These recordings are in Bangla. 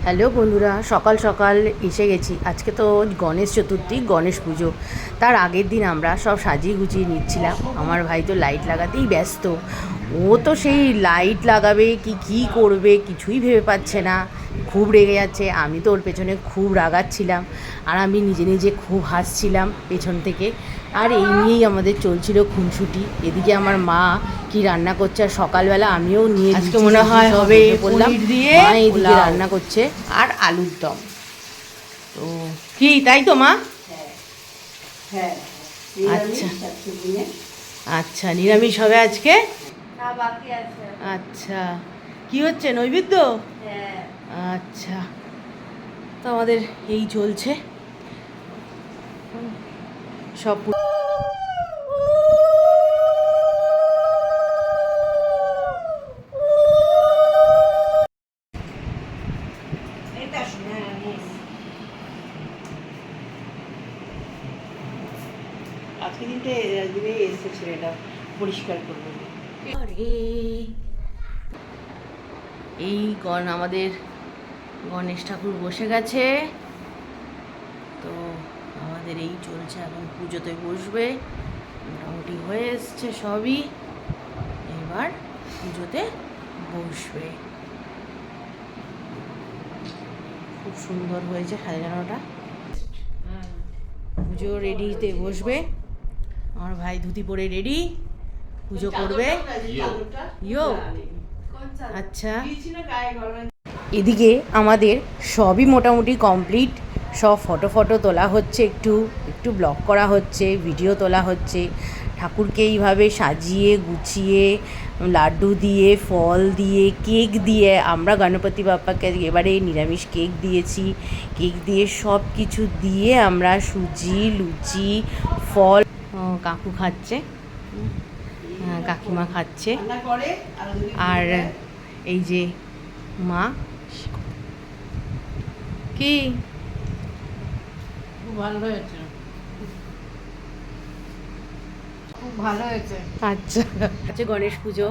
হ্যালো বন্ধুরা, সকাল সকাল এসে গেছি। আজকে তো গণেশ চতুর্থী, গণেশ পুজো। তার আগের দিন আমরা সব সাজিয়ে গুছিয়ে নিচ্ছিলাম। আমার ভাই তো লাইট লাগাতেই ব্যস্ত। ও তো সেই লাইট লাগাবে কি করবে কিছুই ভেবে পাচ্ছে না, খুব রেগে যাচ্ছে। আমি তো ওর পেছনে খুব রাগাচ্ছিলাম, আর আমি নিজে নিজে খুব হাসছিলাম পেছন থেকে। আর এই নিয়েই আমাদের চলছিল খুনসুটি। এদিকে আমার মা কি রান্না করছে, আর সকালবেলা আমিও নিয়ে আজকে মনে হয় হবে পনির দিয়ে, মা এইদিকে রান্না করছে আর আলুর দম। তো কি তাই তো মা? হ্যাঁ, আচ্ছা আচ্ছা, নিরামিষ হবে আজকে। না বাকি আছে। আচ্ছা, কি হচ্ছে, নৈবেদ্য? হ্যাঁ, আচ্ছা, তো আমাদের এই চলছে সব। এটা শুনে আজকে দিনে এসে ছেলেটা পরিষ্কার করবে। এই আমাদের গণেশ ঠাকুর বসে গেছে। তো আমাদের এই চলছে, এখন পুজোতে বসবে, মোটামুটি হয়ে এসছে সবই, এবার পুজোতে বসবে। খুব সুন্দর হয়েছে সাজানোটা। পুজো রেডিতে বসবে, আমার ভাই ধুতি পরে রেডি, পুজো করবে। ইয়ো, আচ্ছা। এদিকে আমাদের সবই মোটামুটি কমপ্লিট। সব ফটো তোলা হচ্ছে, একটু একটু ব্লগ করা হচ্ছে, ভিডিও তোলা হচ্ছে। ঠাকুরকে এইভাবে সাজিয়ে গুছিয়ে, লাড্ডু দিয়ে, ফল দিয়ে, কেক দিয়ে, আমরা গণপতি বাপ্পাকে এবারে নিরামিষ কেক দিয়েছি। কেক দিয়ে সব কিছু দিয়ে আমরা সুজি, লুচি, ফল, কাকু খাচ্ছে, কাকিমা খাচ্ছে, আর এই যে মা। কি খুব ভালো হয়েছে, খুব ভালো হয়েছে। আচ্ছা আচ্ছা, গণেশ পুজো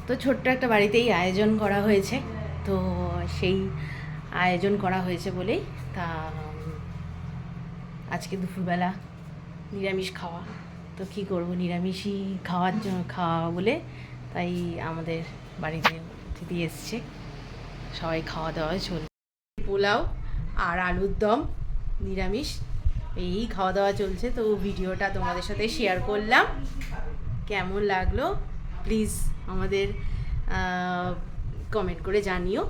তো ছোট্ট একটা বাড়িতেই আয়োজন করা হয়েছে। তো সেই আয়োজন করা হয়েছে বলেই তা আজকে দুপুরবেলা নিরামিষ খাওয়া। তো কি করব, নিরামিষই খাওয়া বলে তাই আমাদের বাড়িতে অতিথি এসছে, সবাই খাওয়া দাওয়া চলছে। পোলাও আর আলুর দম নিরামিষ, এই খাওয়া দাওয়া চলছে। তো ভিডিওটা তোমাদের সাথে শেয়ার করলাম। কেমন লাগলো প্লিজ আমাদের কমেন্ট করে জানিও।